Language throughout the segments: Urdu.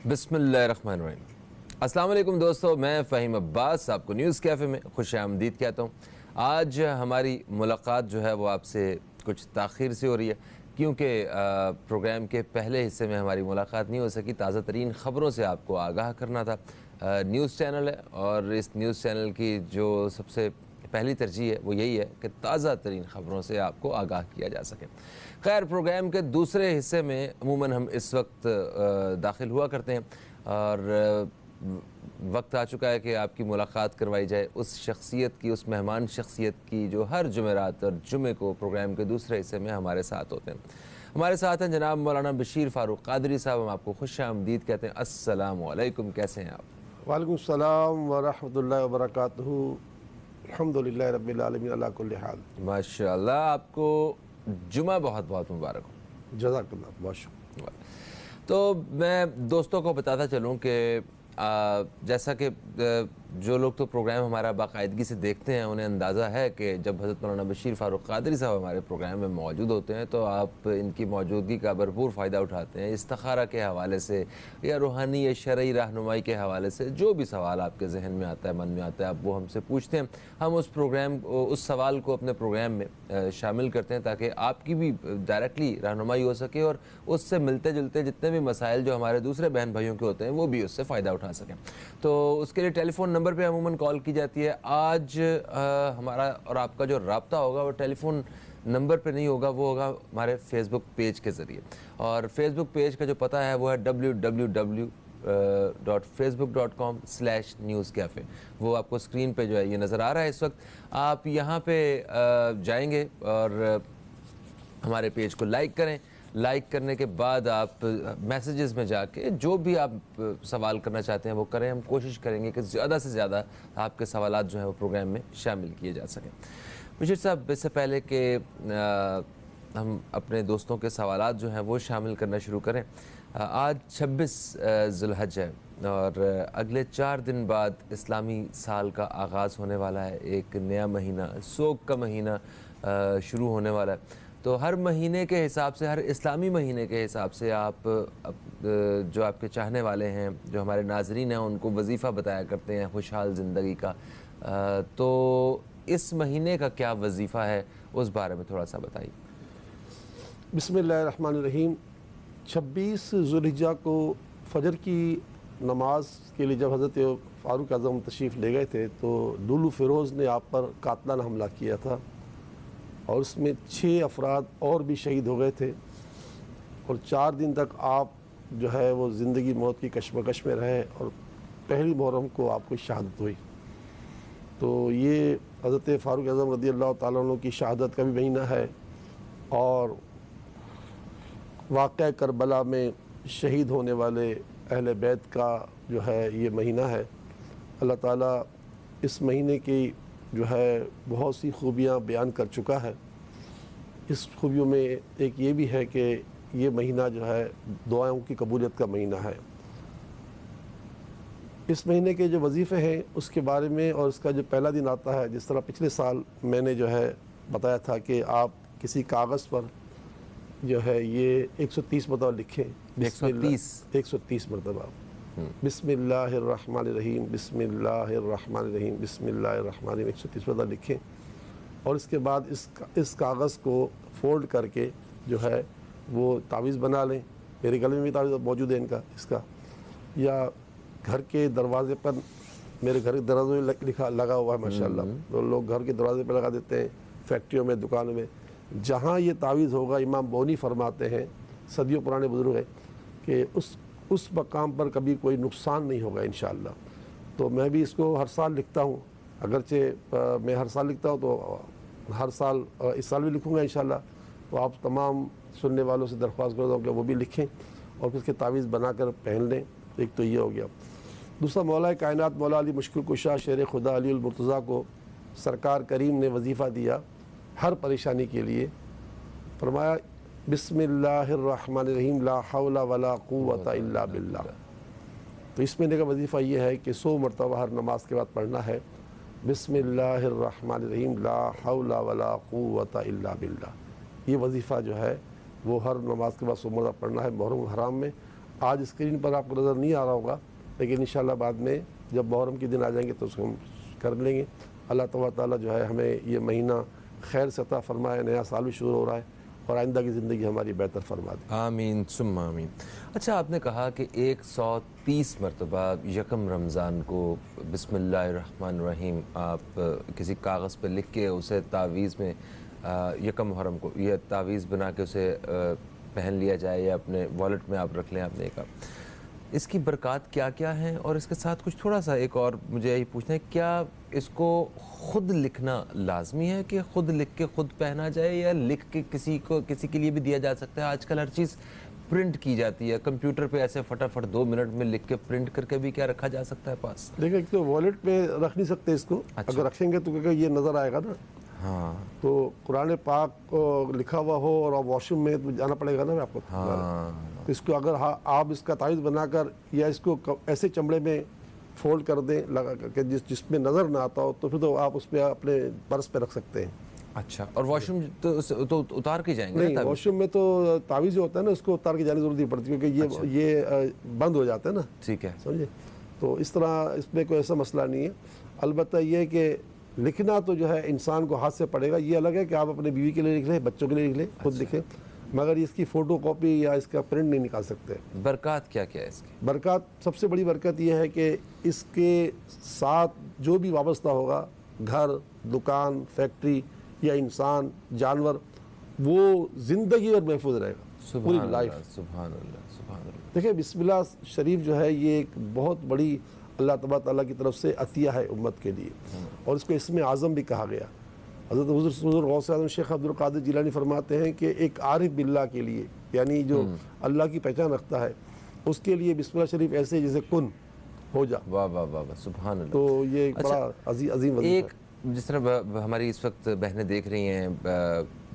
بسم اللہ الرحمن الرحیم۔ السلام علیکم دوستو، میں فہیم عباس آپ کو نیوز کیفے میں خوش آمدید کہتا ہوں۔ آج ہماری ملاقات جو ہے وہ آپ سے کچھ تاخیر سے ہو رہی ہے، کیونکہ پروگرام کے پہلے حصے میں ہماری ملاقات نہیں ہو سکی۔ تازہ ترین خبروں سے آپ کو آگاہ کرنا تھا۔ نیوز چینل ہے اور اس نیوز چینل کی جو سب سے پہلی ترجیح ہے وہ یہی ہے کہ تازہ ترین خبروں سے آپ کو آگاہ کیا جا سکے۔ خیر، پروگرام کے دوسرے حصے میں عموماً ہم اس وقت داخل ہوا کرتے ہیں اور وقت آ چکا ہے کہ آپ کی ملاقات کروائی جائے اس شخصیت کی، اس مہمان شخصیت کی جو ہر جمعرات اور جمعے کو پروگرام کے دوسرے حصے میں ہمارے ساتھ ہوتے ہیں۔ ہمارے ساتھ ہیں جناب مولانا بشیر فاروق قادری صاحب۔ ہم آپ کو خوش آمدید کہتے ہیں۔ السلام علیکم، کیسے ہیں آپ؟ وعلیکم السلام ورحمۃ اللہ وبرکاتہ۔ الحمدللہ رب العالمین علی کل حال۔ ماشاءاللہ، آپ کو جمعہ بہت بہت مبارک ہو۔ جزاک اللہ، بہت شکریہ۔ تو میں دوستوں کو بتاتا چلوں کہ جیسا کہ جو لوگ تو پروگرام ہمارا باقاعدگی سے دیکھتے ہیں انہیں اندازہ ہے کہ جب حضرت مولانا بشیر فاروق قادری صاحب ہمارے پروگرام میں موجود ہوتے ہیں تو آپ ان کی موجودگی کا بھرپور فائدہ اٹھاتے ہیں۔ استخارہ کے حوالے سے یا روحانی یا شرعی رہنمائی کے حوالے سے جو بھی سوال آپ کے ذہن میں آتا ہے، من میں آتا ہے، آپ وہ ہم سے پوچھتے ہیں۔ ہم اس سوال کو اپنے پروگرام میں شامل کرتے ہیں تاکہ آپ کی بھی ڈائریکٹلی رہنمائی ہو سکے اور اس سے ملتے جلتے جتنے بھی مسائل جو ہمارے دوسرے بہن بھائیوں کے ہوتے ہیں وہ بھی اس سے فائدہ اٹھا سکیں۔ تو اس کے لیے ٹیلی فون نمبر پہ عموماً کال کی جاتی ہے۔ آج ہمارا اور آپ کا جو رابطہ ہوگا وہ ٹیلی فون نمبر پہ نہیں ہوگا، وہ ہوگا ہمارے فیس بک پیج کے ذریعے، اور فیس بک پیج کا جو پتہ ہے وہ ہے www.facebook.com/newscafe۔ وہ آپ کو اسکرین پہ جو ہے یہ نظر آ رہا ہے اس وقت۔ آپ یہاں پہ جائیں گے اور ہمارے پیج کو لائک کریں۔ لائک کرنے کے بعد آپ میسیجز میں جا کے جو بھی آپ سوال کرنا چاہتے ہیں وہ کریں۔ ہم کوشش کریں گے کہ زیادہ سے زیادہ آپ کے سوالات جو ہیں وہ پروگرام میں شامل کیے جا سکیں۔ بشیر صاحب، اس سے پہلے کہ ہم اپنے دوستوں کے سوالات جو ہیں وہ شامل کرنا شروع کریں، آج 26 ذی الحج ہے اور اگلے 4 دن بعد اسلامی سال کا آغاز ہونے والا ہے۔ ایک نیا مہینہ، سوگ کا مہینہ شروع ہونے والا ہے۔ تو ہر مہینے کے حساب سے، ہر اسلامی مہینے کے حساب سے آپ جو آپ کے چاہنے والے ہیں، جو ہمارے ناظرین ہیں، ان کو وظیفہ بتایا کرتے ہیں خوشحال زندگی کا۔ تو اس مہینے کا کیا وظیفہ ہے اس بارے میں تھوڑا سا بتائیے۔ بسم اللہ الرحمن الرحیم۔ 26 ذی الحجہ کو فجر کی نماز کے لیے جب حضرت فاروق اعظم تشریف لے گئے تھے تو لولو فیروز نے آپ پر قاتلانہ حملہ کیا تھا اور اس میں 6 افراد اور بھی شہید ہو گئے تھے، اور 4 دن تک آپ جو ہے وہ زندگی موت کی کشمکش میں رہے اور پہلی محرم کو آپ کو شہادت ہوئی۔ تو یہ حضرت فاروق اعظم رضی اللہ تعالیٰ عنہ کی شہادت کا بھی مہینہ ہے اور واقعہ کربلا میں شہید ہونے والے اہل بیت کا جو ہے یہ مہینہ ہے۔ اللہ تعالیٰ اس مہینے کی جو ہے بہت سی خوبیاں بیان کر چکا ہے۔ اس خوبیوں میں ایک یہ بھی ہے کہ یہ مہینہ جو ہے دعاؤں کی قبولیت کا مہینہ ہے۔ اس مہینے کے جو وظیفے ہیں اس کے بارے میں، اور اس کا جو پہلا دن آتا ہے، جس طرح پچھلے سال میں نے جو ہے بتایا تھا کہ آپ کسی کاغذ پر جو ہے یہ 130 مرتبہ لکھیں۔ 130 مرتبہ بسم اللہ الرحمن الرحیم، بسم اللہ الرحمن الرحیم، بسم اللہ الرحمن الرحیم 130 مرتبہ لکھیں، اور اس کے بعد اس کاغذ کو فولڈ کر کے جو ہے وہ تعویذ بنا لیں۔ میرے گلے میں بھی تعویذ موجود ہے اس کا، یا گھر کے دروازے پر، میرے گھر کے دروازے میں لگا ہوا ہے ماشاءاللہ، تو لوگ گھر کے دروازے پہ لگا دیتے ہیں، فیکٹریوں میں، دکانوں میں، جہاں یہ تعویذ ہوگا امام بونی فرماتے ہیں، صدیوں پرانے بزرگ ہیں، کہ اس مقام پر کبھی کوئی نقصان نہیں ہوگا انشاءاللہ۔ تو میں بھی اس کو ہر سال لکھتا ہوں، اگرچہ میں ہر سال لکھتا ہوں تو ہر سال اس سال بھی لکھوں گا انشاءاللہ، تو آپ تمام سننے والوں سے درخواست کرتا ہوں کہ وہ بھی لکھیں اور پھر اس کے تعویذ بنا کر پہن لیں. ایک تو یہ ہو گیا. دوسرا، مولا کائنات مولا علی مشکل کشا شیر خدا علی المرتضیٰ کو سرکار کریم نے وظیفہ دیا ہر پریشانی کے لیے. فرمایا بسم اللہ الرحمن الرحیم لا حول ولا قوت الا باللہ. تو اس مہینے کا وظیفہ یہ ہے کہ 100 مرتبہ ہر نماز کے بعد پڑھنا ہے بسم اللہ الرحمن الرحیم لا حول ولا قوت الا باللہ. یہ وظیفہ جو ہے وہ ہر نماز کے بعد 100 مرتبہ پڑھنا ہے محرم الحرام میں. آج اسکرین پر آپ کو نظر نہیں آ رہا ہوگا لیکن انشاءاللہ بعد میں جب محرم کے دن آ جائیں گے تو اس کو ہم کر لیں گے. اللہ تبارک تعالیٰ جو ہے ہمیں یہ مہینہ خیر سے عطا فرمائے. نیا سال بھی شروع ہو رہا ہے اور آئندہ کی زندگی ہماری بہتر فرما دے. آمین ثم آمین. اچھا، آپ نے کہا کہ 130 مرتبہ یکم رمضان کو بسم اللہ الرحمن الرحیم آپ کسی کاغذ پہ لکھ کے اسے تعویذ میں یکم محرم کو یہ تعویذ بنا کے اسے پہن لیا جائے یا اپنے والیٹ میں آپ رکھ لیں. آپ نے کہا اس کی برکات کیا کیا ہیں، اور اس کے ساتھ کچھ تھوڑا سا ایک اور مجھے یہی پوچھنا ہے، کیا اس کو خود لکھنا لازمی ہے کہ خود لکھ کے خود پہنا جائے، یا لکھ کے کسی کے لیے بھی دیا جا سکتا ہے؟ آج کل ہر چیز پرنٹ کی جاتی ہے، کمپیوٹر پہ ایسے فٹافٹ 2 منٹ میں لکھ کے پرنٹ کر کے بھی کیا رکھا جا سکتا ہے پاس؟ دیکھیں ایک تو والیٹ میں رکھ نہیں سکتے اس کو. اگر رکھیں گے تو کیونکہ یہ نظر آئے گا نا. ہاں، تو قرآن پاک کو لکھا ہوا ہو اور آپ واش روم میں تو جانا پڑے گا نا آپ کو. ہاں، اس کو اگر آپ اس کا تعویذ بنا کر یا اس کو ایسے چمڑے میں فولڈ کر دیں لگا کہ جس میں نظر نہ آتا ہو تو پھر تو آپ اس پہ اپنے پرس پہ رکھ سکتے ہیں. اچھا، اور واش روم تو اتار کے جائیں گے؟ نہیں، واش روم میں تو تعویذ جو ہوتا ہے نا اس کو اتار کے جانے کی ضرورت نہیں پڑتی کیونکہ یہ بند ہو جاتا ہے نا. ٹھیک ہے، سمجھے. تو اس طرح اس میں کوئی ایسا مسئلہ نہیں ہے. البتہ یہ ہے کہ لکھنا تو جو ہے انسان کو ہاتھ سے پڑے گا. یہ الگ ہے کہ آپ اپنے بیوی کے لیے لکھ لیں، بچوں کے لیے لکھ لیں، خود لکھیں، مگر اس کی فوٹو کاپی یا اس کا پرنٹ نہیں نکال سکتے. برکات کیا کیا ہے اس کی؟ برکات، سب سے بڑی برکت یہ ہے کہ اس کے ساتھ جو بھی وابستہ ہوگا، گھر، دکان، فیکٹری یا انسان، جانور، وہ زندگی اور محفوظ رہے گا پوری لائف. سبحان اللہ، سبحان اللہ. دیکھیں بسم اللہ شریف جو ہے یہ ایک بہت بڑی اللہ تبارک تعالیٰ کی طرف سے عطیہ ہے امت کے لیے، اور اس کو اسم اعظم بھی کہا گیا. حضرت حضور غوث اعظم شیخ عبد القادر جیلانی فرماتے ہیں کہ ایک عارف باللہ کے لیے، یعنی جو اللہ کی پہچان رکھتا ہے، اس کے لیے بسم اللہ شریف ایسے جیسے کن ہو جا. واہ واہ واہ واہ، سبحان اللہ. تو یہ ایک بڑا عظیم وظیفہ ایک جس طرح ہماری اس وقت بہنیں دیکھ رہی ہیں،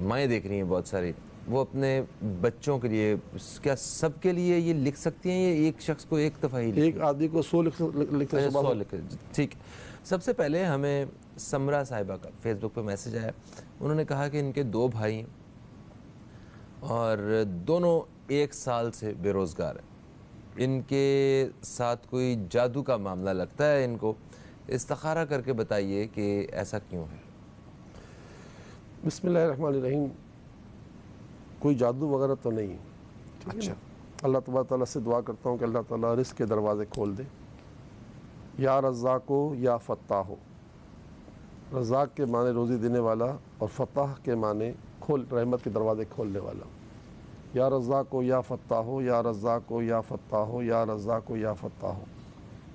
مائیں دیکھ رہی ہیں بہت ساری، وہ اپنے بچوں کے لیے کیا سب کے لیے یہ لکھ سکتی ہیں، یا ایک شخص کو ایک دفعہ ہی؟ ایک آدمی کو 100 لکھتے ہیں. 100 لکھ. ٹھیک. سب سے پہلے ہمیں سمرا صاحبہ کا فیس بک پہ میسج آیا. انہوں نے کہا کہ ان کے 2 بھائی ہیں اور دونوں 1 سال سے بے روزگار ہیں. ان کے ساتھ کوئی جادو کا معاملہ لگتا ہے ان کو. استخارہ کر کے بتائیے کہ ایسا کیوں ہے. بسم اللہ الرحمن الرحیم. کوئی جادو وغیرہ تو نہیں. اچھا. اللہ تبارک تعالیٰ سے دعا کرتا ہوں کہ اللہ تعالیٰ رزق کے دروازے کھول دے. یا رزاق ہو یا فتح ہو. رزاق کے معنی روزی دینے والا، اور فتح کے معنی رحمت کے دروازے کھولنے والا. یا رزاق ہو یا فتح ہو، یا رزاق ہو یا فتح ہو، یا رزاق ہو یا فتح ہو.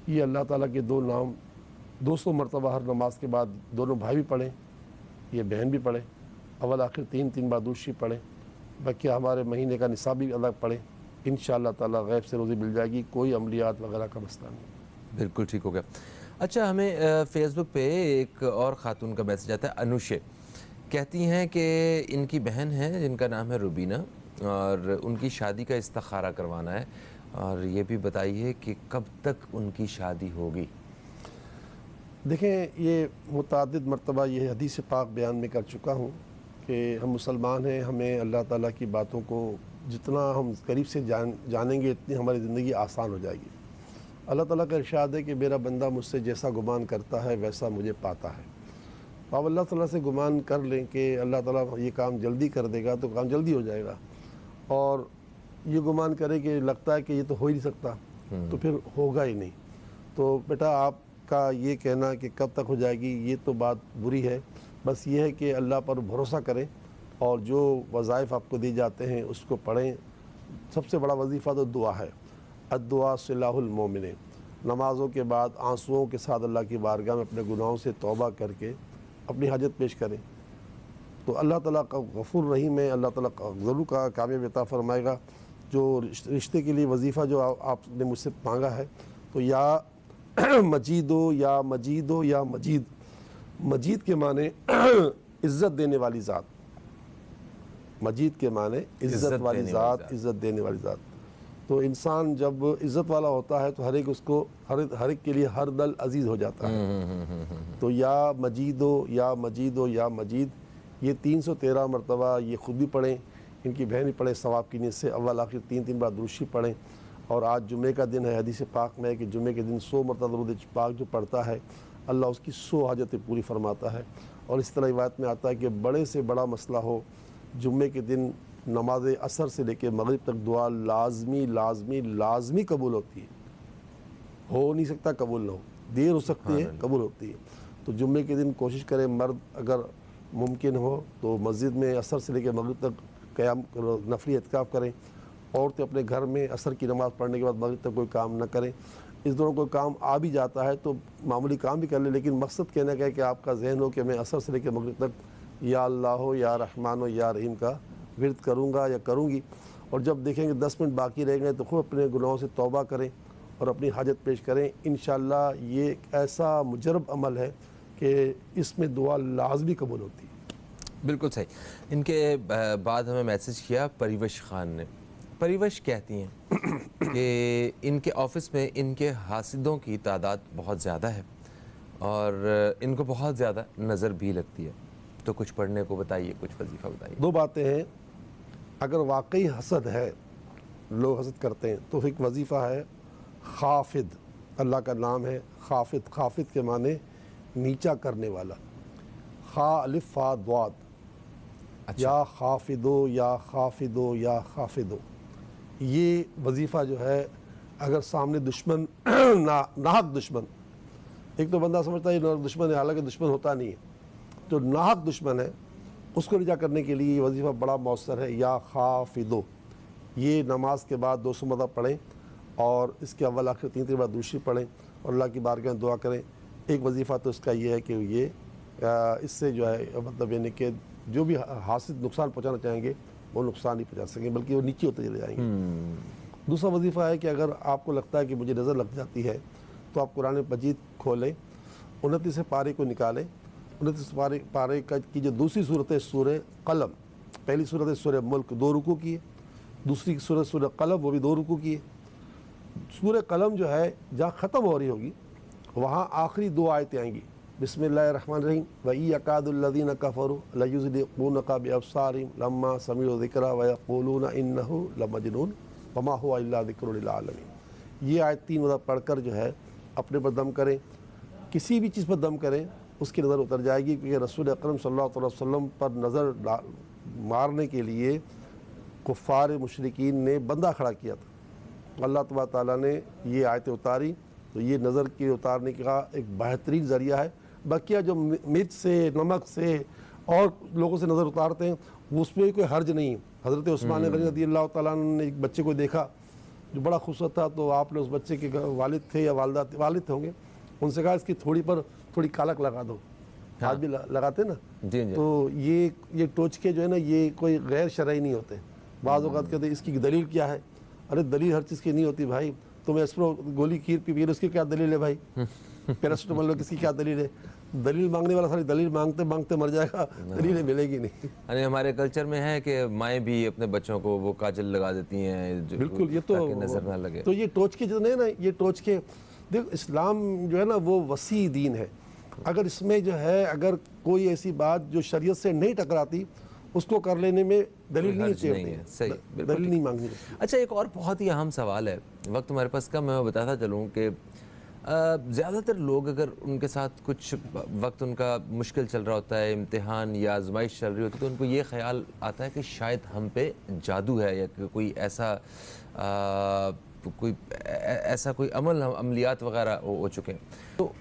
یہ اللہ تعالیٰ کے 2 نام 200 مرتبہ ہر نماز کے بعد دونوں بھائی بھی پڑھیں، یہ بہن بھی پڑھیں، اول آخر 3 بار دوسری پڑھیں. باقی ہمارے مہینے کا نصاب بھی الگ پڑھیں. انشاءاللہ تعالیٰ غیب سے روزی مل جائے گی. کوئی عملیات وغیرہ کا مسئلہ نہیں. بالکل ٹھیک ہو گیا. اچھا، ہمیں فیس بک پہ ایک اور خاتون کا میسج آتا ہے، انوشے. کہتی ہیں کہ ان کی بہن ہے جن کا نام ہے روبینہ، اور ان کی شادی کا استخارہ کروانا ہے، اور یہ بھی بتائیے کہ کب تک ان کی شادی ہوگی. دیکھیں یہ متعدد مرتبہ یہ حدیث پاک بیان میں کر چکا ہوں کہ ہم مسلمان ہیں، ہمیں اللہ تعالیٰ کی باتوں کو جتنا ہم قریب سے جانیں گے اتنی ہماری زندگی آسان ہو جائے گی. اللہ تعالیٰ کا ارشاد ہے کہ میرا بندہ مجھ سے جیسا گمان کرتا ہے ویسا مجھے پاتا ہے. آپ اللہ تعالیٰ سے گمان کر لیں کہ اللہ تعالیٰ یہ کام جلدی کر دے گا تو کام جلدی ہو جائے گا، اور یہ گمان کرے کہ لگتا ہے کہ یہ تو ہو ہی نہیں سکتا تو پھر ہوگا ہی نہیں. تو بیٹا آپ کا یہ کہنا کہ کب تک ہو جائے گی یہ تو بات بری ہے. بس یہ ہے کہ اللہ پر بھروسہ کریں اور جو وظائف آپ کو دی جاتے ہیں اس کو پڑھیں. سب سے بڑا وظیفہ تو دعا ہے. الدعاء سلاح المومن. نمازوں کے بعد آنسوؤں کے ساتھ اللہ کی بارگاہ میں اپنے گناہوں سے توبہ کر کے اپنی حاجت پیش کریں. تو اللہ تعالیٰ کا غفور رحیم ہے، اللہ تعالیٰ ضرور کا کامیاب عطا فرمائے گا. جو رشتے کے لیے وظیفہ جو آپ نے مجھ سے مانگا ہے، تو یا مجید ہو یا مجید ہو یا مجید. مجید کے معنی عزت دینے والی ذات، مجید کے معنی عزت والی ذات، عزت دینے والی ذات. تو انسان جب عزت والا ہوتا ہے تو ہر ایک اس کو ہر ایک کے لیے ہر دل عزیز ہو جاتا ہے. تو یا مجید ہو یا مجید ہو یا مجید، یہ 313 مرتبہ یہ خود بھی پڑھیں، ان کی بہن بھی پڑھیں ثواب کی نیت سے. اول آخر 3 بار درود شریف پڑھیں. اور آج جمعے کا دن ہے، حدیث پاک میں ہے کہ جمعے کے دن 100 مرتبہ درود پاک جو پڑھتا ہے اللہ اس کی 100 حاجتیں پوری فرماتا ہے. اور اس طرح روایت میں آتا ہے کہ بڑے سے بڑا مسئلہ ہو، جمعے کے دن نماز عصر سے لے کے مغرب تک دعا لازمی لازمی لازمی قبول ہوتی ہے. ہو نہیں سکتا قبول نہ ہو، دیر ہو سکتی ہے قبول ہوتی ہے. تو جمعے کے دن کوشش کریں، مرد اگر ممکن ہو تو مسجد میں عصر سے لے کے مغرب تک قیام نفلی اعتکاف کریں. عورتیں اپنے گھر میں عصر کی نماز پڑھنے کے بعد مغرب تک کوئی کام نہ کریں. اس دوران کوئی کام آ بھی جاتا ہے تو معمولی کام بھی کر لیں، لیکن مقصد کہنے کا ہے کہ آپ کا ذہن ہو کہ میں عصر سے لے کے مغرب تک یا اللہ ہو یا رحمان ہو یا رحیم کا ورد کروں گا یا کروں گی. اور جب دیکھیں گے 10 منٹ باقی رہ گئے تو خوب اپنے گناہوں سے توبہ کریں اور اپنی حاجت پیش کریں. انشاءاللہ یہ ایک ایسا مجرب عمل ہے کہ اس میں دعا لازمی قبول ہوتی ہے. بالکل صحیح. ان کے بعد ہمیں میسج کیا پریوش خان نے. پریوش کہتی ہیں کہ ان کے آفس میں ان کے حاسدوں کی تعداد بہت زیادہ ہے اور ان کو بہت زیادہ نظر بھی لگتی ہے. تو کچھ پڑھنے کو بتائیے، کچھ وظیفہ بتائیے. 2 باتیں ہیں. اگر واقعی حسد ہے، لوگ حسد کرتے ہیں، تو ایک وظیفہ ہے خافض. اللہ کا نام ہے خافض. خافض کے معنی نیچا کرنے والا. خا الف فا ضاد. یا خافضو یا خافضو یا خافضو. یہ وظیفہ جو ہے اگر سامنے دشمن ناحق دشمن، ایک تو بندہ سمجھتا ہے یہ دشمن ہے، حالانکہ دشمن ہوتا نہیں ہے، جو ناحق دشمن ہے اس کو رجا کرنے کے لیے یہ وظیفہ بڑا مؤثر ہے. یا خافضو. یہ نماز کے بعد 200 مرتبہ پڑھیں اور اس کے اول آخر 3 بار درود شریف پڑھیں اور اللہ کی بارگاہ میں دعا کریں. ایک وظیفہ تو اس کا یہ ہے کہ یہ اس سے جو ہے مطلب یعنی کہ جو بھی حاسد نقصان پہنچانا چاہیں گے وہ نقصان نہیں پہنچا سکیں بلکہ وہ نیچے ہوتے چلے جائیں گے. دوسرا وظیفہ ہے کہ اگر آپ کو لگتا ہے کہ مجھے نظر لگ جاتی ہے تو آپ قرآن مجید کھولیں، 29 پارے کو نکالیں. 29 پارے کی جو دوسری صورت ہے سورہ قلم. پہلی صورت ہے سورہ ملک، 2 رکوع کی ہے. دوسری صورت سورہ قلم، وہ بھی 2 رکوع کی ہے. سورہ قلم جو ہے جہاں ختم ہو رہی ہوگی وہاں آخری 2 آیتیں آئیں گی. بسم اللہ الرحمن الرحیم. وَإِن يَكَادُ الَّذِينَ كَفَرُوا لَيُزْلِقُونَكَ بِأَبْصَارِهِمْ لَمَّا سَمِعُوا الذِّكْرَ وَيَقُولُونَ إِنَّهُ لَمَجْنُونٌ وَمَا هُوَ إِلَّا ذِكْرٌ لِلْعَالَمِينَ. یہ آیت 3 مرتبہ پڑھ کر جو ہے اپنے پر دم کریں. کسی بھی چیز پر دم کریں اس کی نظر اتر جائے گی، کیونکہ رسول اکرم صلی اللہ علیہ وسلم پر نظر مارنے کے لیے کفار مشرکین نے بندہ کھڑا کیا تھا. اللہ تبارک تعالیٰ نے یہ آیتیں اتاری تو یہ نظر کے اتارنے کا ایک بہترین ذریعہ ہے. بقیہ جو مرچ سے نمک سے اور لوگوں سے نظر اتارتے ہیں اس میں کوئی حرج نہیں. حضرت عثمان غنی رضی اللہ تعالیٰ عنہ نے ایک بچے کو دیکھا جو بڑا خوبصورت تھا، تو آپ نے اس بچے کے والد تھے یا والدہ والد ہوں گے، ان سے کہا اس کی تھوڑی پر تھوڑی کالک لگا دو. آج بھی لگاتے نا. تو یہ ٹوچکے جو ہے نا یہ کوئی غیر شرعی نہیں ہوتے. بعض اوقات کہتے ہیں اس کی دلیل کیا ہے. ارے دلیل ہر چیز کی نہیں ہوتی بھائی. تم ایسپرو گولی کھیر پی اس کی کیا دلیل ہے بھائی؟ پیراسٹامول کس کی کیا دلیل ہے؟ دلیل مانگنے والا ساری دلیل مانگتے مانگتے مر جائے گا، دلیل ملے گی نہیں. یعنی ہمارے کلچر میں ہے کہ مائیں بھی اپنے بچوں کو وہ کاجل لگا دیتی ہیں بالکل. یہ تو نظر نہ لگے. تو یہ ٹوچکے جتنے ہیں نا، یہ ٹوچکے دیکھ اسلام جو ہے نا وہ وسیع دین ہے. اگر اس میں جو ہے اگر کوئی ایسی بات جو شریعت سے نہیں ٹکراتی اس کو کر لینے میں دلیل نہیں چاہیے. صحیح، دلیل نہیں مانگنی. اچھا ایک اور بہت ہی اہم سوال ہے، وقت ہمارے پاس کم ہے، میں بتاتا چلوں کہ زیادہ تر لوگ اگر ان کے ساتھ کچھ وقت ان کا مشکل چل رہا ہوتا ہے، امتحان یا آزمائش چل رہی ہوتی ہے، تو ان کو یہ خیال آتا ہے کہ شاید ہم پہ جادو ہے یا کوئی ایسا کوئی عملیات وغیرہ ہو چکے ہیں. تو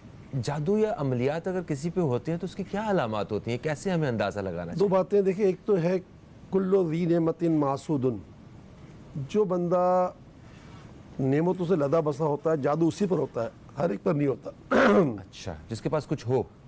جادو یا عملیات اگر کسی پہ ہوتے ہیں تو اس کی کیا علامات ہوتی ہیں، کیسے ہمیں اندازہ لگانا چاہیے؟ 2 باتیں دیکھیں. ایک تو ہے کل ذی نعمت محسود. جو بندہ نعمتوں سے لدا بسا ہوتا ہے جادو اسی پر ہوتا ہے، ہر ایک پر نہیں ہوتا. اچھا، جس کے پاس کچھ ہو.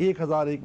1001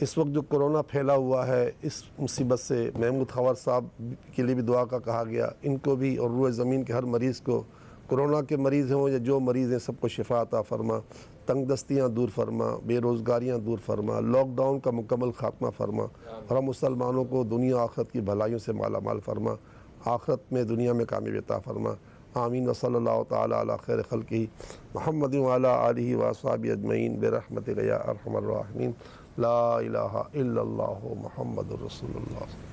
اس وقت جو کرونا پھیلا ہوا ہے اس مصیبت سے محمود خور صاحب کے لیے بھی دعا کا کہا گیا، ان کو بھی اور روئے زمین کے ہر مریض کو، کرونا کے مریض ہوں یا جو مریض ہیں سب کو شفا عطا فرما، تنگ دستیاں دور فرما، بے روزگاریاں دور فرما، لاک ڈاؤن کا مکمل خاتمہ فرما، اور ہم مسلمانوں کو دنیا آخرت کی بھلائیوں سے مالا مال فرما، آخرت میں دنیا میں کامیابی عطا فرما، آمین وصلی اللہ تعالی علی خیر خلقہ محمد وعلی آلہ واصحابہ اجمعین برحمتک یا ارحم الراحمین، لا الہ الا اللہ محمد رسول اللہ۔